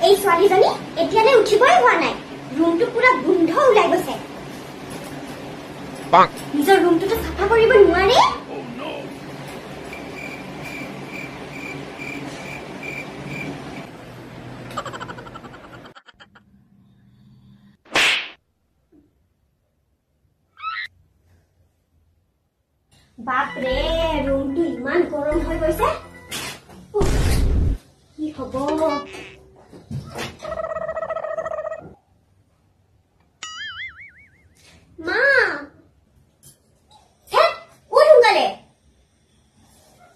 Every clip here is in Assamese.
এই ছোৱালীজনী এতিয়ালে উঠিবই হোৱা নাই ৰুমটো পুৰা গোন্ধ ওলাই গৈছে নিজৰ ৰুমটো সাফা কৰিব নোৱাৰে বাপৰে ৰুমটো ইমান গৰম হৈ গৈছে কি হ'ব মা হে উঠুংগালে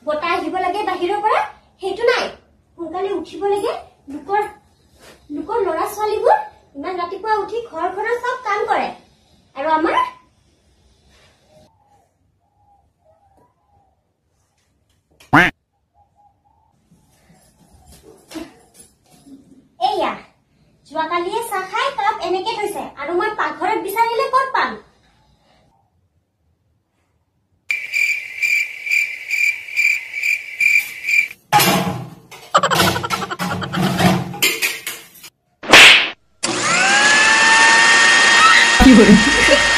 বতাহ আহিব লাগে বাহিৰৰ পৰা হেতু নাই সোনকালে উঠিব লাগে লোকৰ ল'ৰা ছোৱালীবোৰ ইমান ৰাতিপুৱা উঠি ঘৰখনৰ সব কাম কৰে আৰু আমাৰ এয়া যোৱাকালিয়ে চাহ খাই কাপ এনেকে থৈছে আৰু মই পাকঘৰত বিচাৰিলে ক'ত পাম কি